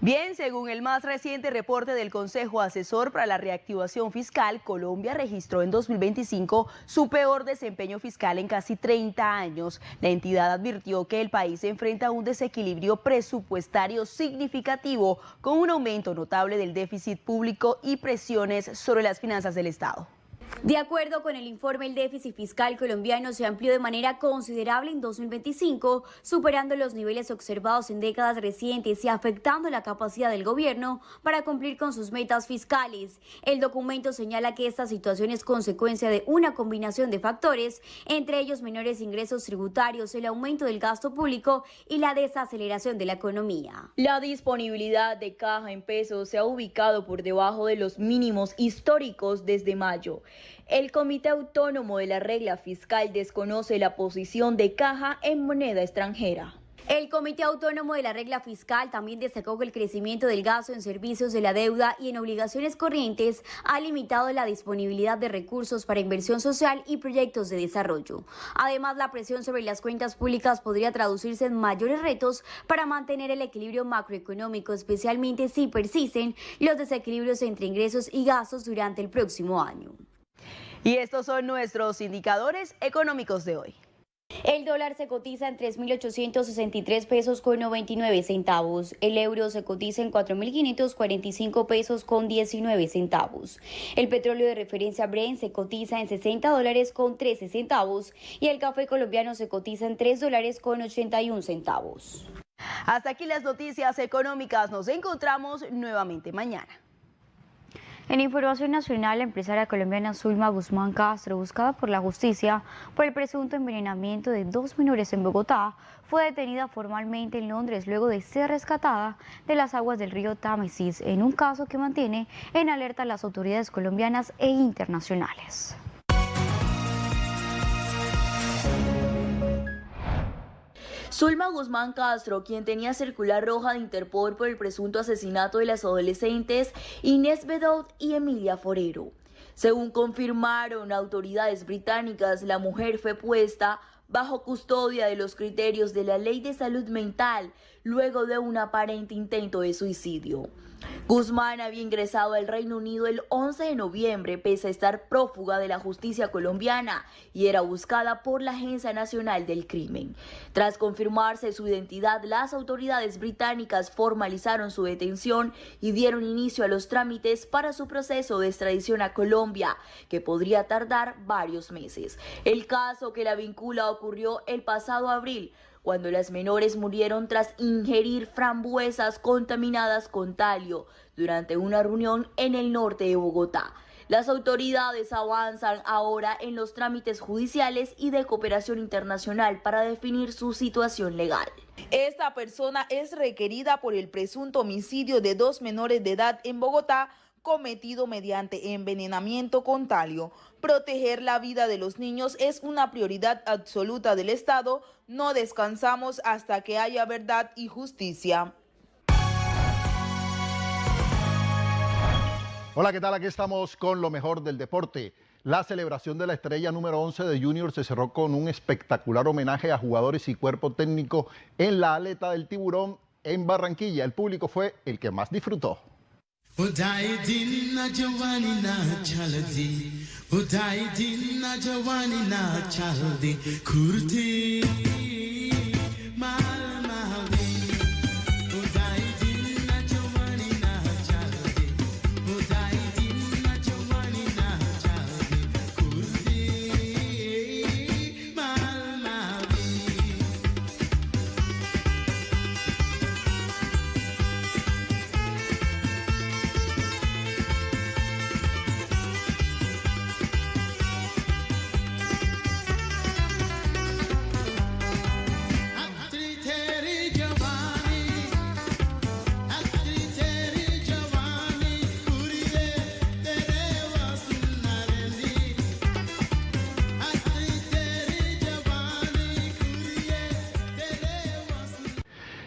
Bien, según el más reciente reporte del Consejo Asesor para la Reactivación Fiscal, Colombia registró en 2025 su peor desempeño fiscal en casi 30 años. La entidad advirtió que el país se enfrenta a un desequilibrio presupuestario significativo, con un aumento notable del déficit público y presiones sobre las finanzas del Estado. De acuerdo con el informe, el déficit fiscal colombiano se amplió de manera considerable en 2025, superando los niveles observados en décadas recientes y afectando la capacidad del gobierno para cumplir con sus metas fiscales. El documento señala que esta situación es consecuencia de una combinación de factores, entre ellos menores ingresos tributarios, el aumento del gasto público y la desaceleración de la economía. La disponibilidad de caja en pesos se ha ubicado por debajo de los mínimos históricos desde mayo. El Comité Autónomo de la Regla Fiscal desconoce la posición de caja en moneda extranjera. El Comité Autónomo de la Regla Fiscal también destacó que el crecimiento del gasto en servicios de la deuda y en obligaciones corrientes ha limitado la disponibilidad de recursos para inversión social y proyectos de desarrollo. Además, la presión sobre las cuentas públicas podría traducirse en mayores retos para mantener el equilibrio macroeconómico, especialmente si persisten los desequilibrios entre ingresos y gastos durante el próximo año. Y estos son nuestros indicadores económicos de hoy. El dólar se cotiza en 3.863 pesos con 99 centavos. El euro se cotiza en 4.545 pesos con 19 centavos. El petróleo de referencia Brent se cotiza en 60 dólares con 13 centavos y el café colombiano se cotiza en 3 dólares con 81 centavos. Hasta aquí las noticias económicas. Nos encontramos nuevamente mañana. En información nacional, la empresaria colombiana Zulma Guzmán Castro, buscada por la justicia por el presunto envenenamiento de 2 menores en Bogotá, fue detenida formalmente en Londres luego de ser rescatada de las aguas del río Támesis, en un caso que mantiene en alerta a las autoridades colombianas e internacionales. Zulma Guzmán Castro, quien tenía circular roja de Interpol por el presunto asesinato de las adolescentes Inés Bedot y Emilia Forero. Según confirmaron autoridades británicas, la mujer fue puesta bajo custodia de los criterios de la Ley de Salud Mental, luego de un aparente intento de suicidio. Guzmán había ingresado al Reino Unido el 11 de noviembre, pese a estar prófuga de la justicia colombiana, y era buscada por la Agencia Nacional del Crimen. Tras confirmarse su identidad, las autoridades británicas formalizaron su detención y dieron inicio a los trámites para su proceso de extradición a Colombia, que podría tardar varios meses. El caso que la vincula ocurrió el pasado abril, cuando las menores murieron tras ingerir frambuesas contaminadas con talio durante una reunión en el norte de Bogotá. Las autoridades avanzan ahora en los trámites judiciales y de cooperación internacional para definir su situación legal. Esta persona es requerida por el presunto homicidio de 2 menores de edad en Bogotá, cometido mediante envenenamiento con talio. Proteger la vida de los niños es una prioridad absoluta del Estado. No descansamos hasta que haya verdad y justicia. Hola, ¿qué tal? Aquí estamos con lo mejor del deporte. La celebración de la estrella número 11 de Junior se cerró con un espectacular homenaje a jugadores y cuerpo técnico en la Aleta del Tiburón en Barranquilla. El público fue el que más disfrutó.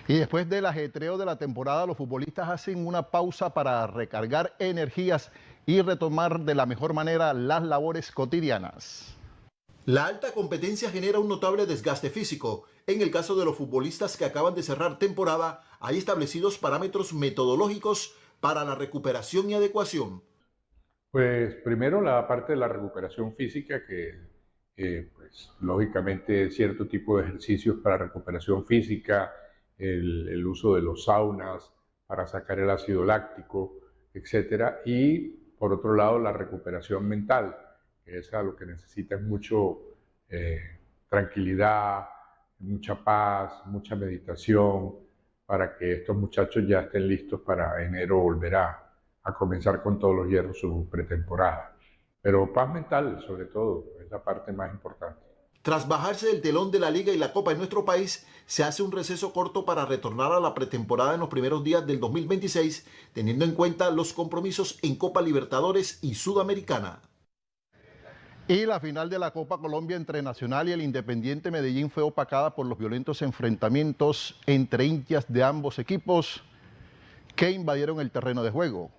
Y después del ajetreo de la temporada, los futbolistas hacen una pausa para recargar energías y retomar de la mejor manera las labores cotidianas. La alta competencia genera un notable desgaste físico. En el caso de los futbolistas que acaban de cerrar temporada, hay establecidos parámetros metodológicos para la recuperación y adecuación. Pues primero la parte de la recuperación física, que pues lógicamente cierto tipo de ejercicios para recuperación física, el uso de los saunas para sacar el ácido láctico, etcétera, y por otro lado la recuperación mental, que es a lo que necesita mucho tranquilidad, mucha paz, mucha meditación, para que estos muchachos ya estén listos para enero volver a comenzar con todos los hierros su pretemporada. Pero paz mental, sobre todo, es la parte más importante. Tras bajarse del telón de la Liga y la Copa en nuestro país, se hace un receso corto para retornar a la pretemporada en los primeros días del 2026, teniendo en cuenta los compromisos en Copa Libertadores y Sudamericana. Y la final de la Copa Colombia entre Nacional y el Independiente Medellín fue opacada por los violentos enfrentamientos entre hinchas de ambos equipos que invadieron el terreno de juego.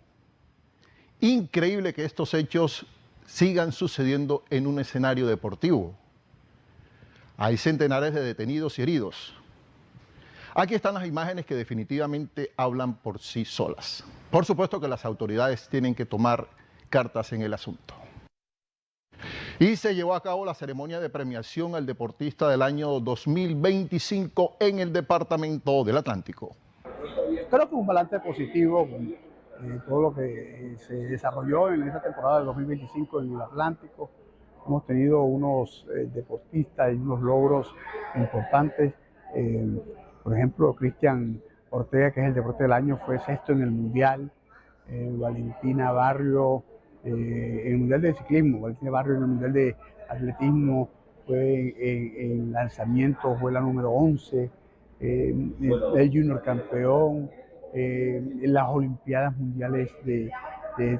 Increíble que estos hechos sigan sucediendo en un escenario deportivo. Hay centenares de detenidos y heridos. Aquí están las imágenes que definitivamente hablan por sí solas. Por supuesto que las autoridades tienen que tomar cartas en el asunto. Y se llevó a cabo la ceremonia de premiación al deportista del año 2025 en el departamento del Atlántico. Creo que un balance positivo con todo lo que se desarrolló en esta temporada del 2025 en el Atlántico. Hemos tenido unos deportistas y unos logros importantes. Por ejemplo, Cristian Ortega, que es el deporte del año, fue sexto en el Mundial. Valentina Barrio en el Mundial de Ciclismo. Valentina Barrio en el Mundial de Atletismo fue en lanzamiento, fue la número 11. El Junior campeón. En las Olimpiadas Mundiales de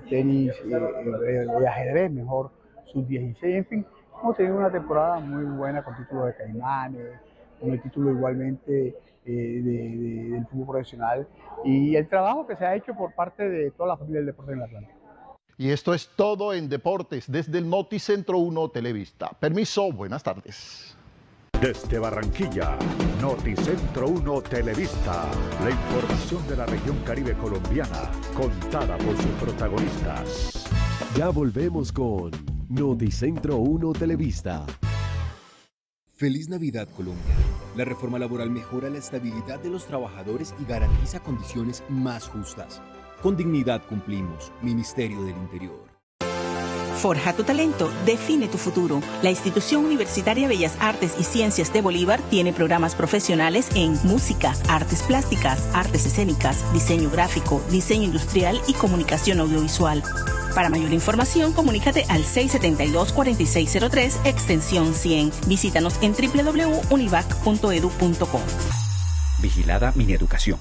tenis, de ajedrez, mejor sub-16, en fin, hemos tenido una temporada muy buena con título de Caimanes, con el título igualmente del fútbol profesional y el trabajo que se ha hecho por parte de toda la familia del deporte en el Atlántico. Y esto es todo en deportes desde el Noticentro 1 Televista. Permiso, buenas tardes. Desde Barranquilla, Noticentro 1 Televista, la información de la región Caribe colombiana, contada por sus protagonistas. Ya volvemos con Noticentro 1 Televista. Feliz Navidad, Colombia. La reforma laboral mejora la estabilidad de los trabajadores y garantiza condiciones más justas. Con dignidad cumplimos, Ministerio del Interior. Forja tu talento, define tu futuro. La Institución Universitaria Bellas Artes y Ciencias de Bolívar tiene programas profesionales en música, artes plásticas, artes escénicas, diseño gráfico, diseño industrial y comunicación audiovisual. Para mayor información, comunícate al 672-4603, extensión 100. Visítanos en www.univac.edu.co. Vigilada Mineducación.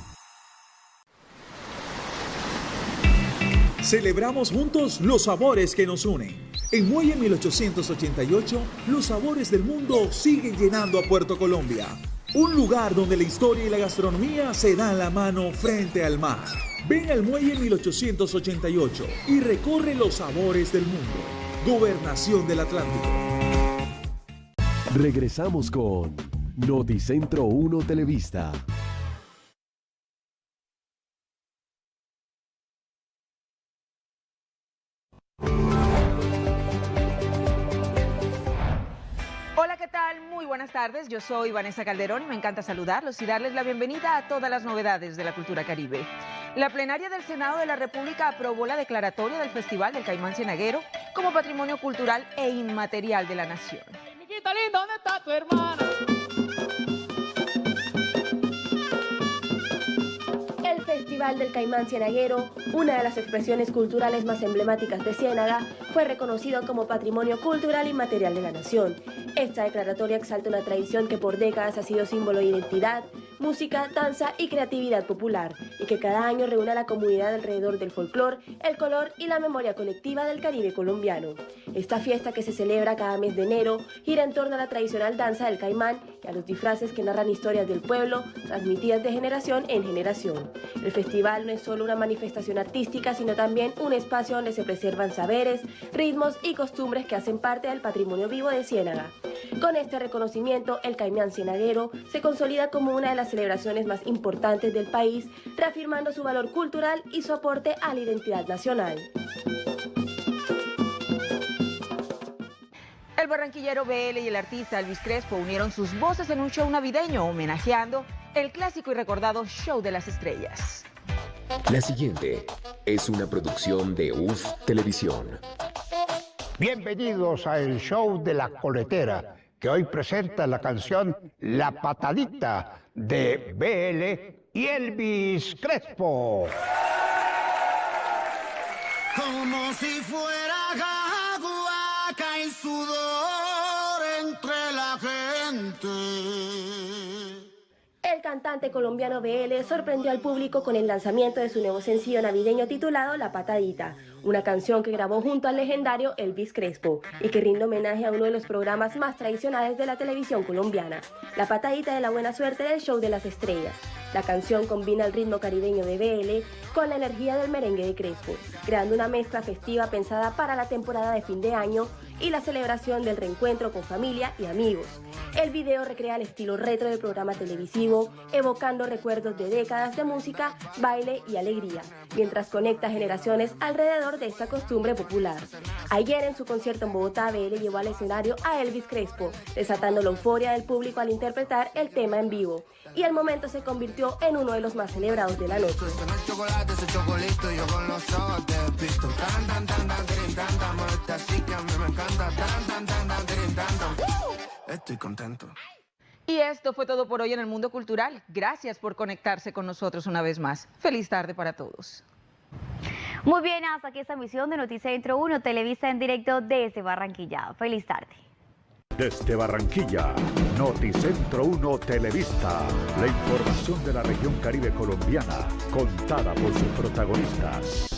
Celebramos juntos los sabores que nos unen. En Muelle 1888, los sabores del mundo siguen llenando a Puerto Colombia. Un lugar donde la historia y la gastronomía se dan la mano frente al mar. Ven al Muelle 1888 y recorre los sabores del mundo. Gobernación del Atlántico. Regresamos con Noticentro 1 Televista. Hola, ¿qué tal? Muy buenas tardes. Yo soy Vanessa Calderón y me encanta saludarlos y darles la bienvenida a todas las novedades de la cultura caribe. La plenaria del Senado de la República aprobó la declaratoria del Festival del Caimán Cienaguero como patrimonio cultural e inmaterial de la nación. Miquita linda, ¿dónde está tu hermana? El Festival del Caimán Cienaguero, una de las expresiones culturales más emblemáticas de Ciénaga, fue reconocido como Patrimonio Cultural Inmaterial de la Nación. Esta declaratoria exalta una tradición que por décadas ha sido símbolo de identidad, música, danza y creatividad popular, y que cada año reúne a la comunidad alrededor del folclor, el color y la memoria colectiva del Caribe colombiano. Esta fiesta, que se celebra cada mes de enero, gira en torno a la tradicional danza del caimán y a los disfraces que narran historias del pueblo, transmitidas de generación en generación. El festival no es solo una manifestación artística, sino también un espacio donde se preservan saberes, ritmos y costumbres que hacen parte del patrimonio vivo de Ciénaga. Con este reconocimiento, el Caimán Cienaguero se consolida como una de las celebraciones más importantes del país, reafirmando su valor cultural y su aporte a la identidad nacional. El barranquillero BL y el artista Elvis Crespo unieron sus voces en un show navideño homenajeando el clásico y recordado Show de las Estrellas. La siguiente es una producción de UF Televisión. Bienvenidos a el Show de la Coletera, que hoy presenta la canción La Patadita de BL y Elvis Crespo. Como si fuera agua, cae sudor entre la gente. El cantante colombiano BL sorprendió al público con el lanzamiento de su nuevo sencillo navideño titulado La Patadita, una canción que grabó junto al legendario Elvis Crespo y que rinde homenaje a uno de los programas más tradicionales de la televisión colombiana, La Patadita de la Buena Suerte del Show de las Estrellas. La canción combina el ritmo caribeño de BL con la energía del merengue de Crespo, creando una mezcla festiva pensada para la temporada de fin de año y la celebración del reencuentro con familia y amigos. El video recrea el estilo retro del programa televisivo, evocando recuerdos de décadas de música, baile y alegría, mientras conecta generaciones alrededor de esta costumbre popular. Ayer, en su concierto en Bogotá, BL llevó al escenario a Elvis Crespo, desatando la euforia del público al interpretar el tema en vivo, y el momento se convirtió en uno de los más celebrados de la noche. Estoy contento. Y esto fue todo por hoy en el mundo cultural. Gracias por conectarse con nosotros una vez más. Feliz tarde para todos. Muy bien, hasta aquí esta emisión de Noticentro 1 Televisa en directo desde Barranquilla. Feliz tarde. Desde Barranquilla, Noticentro 1 Televista, la información de la región Caribe colombiana, contada por sus protagonistas.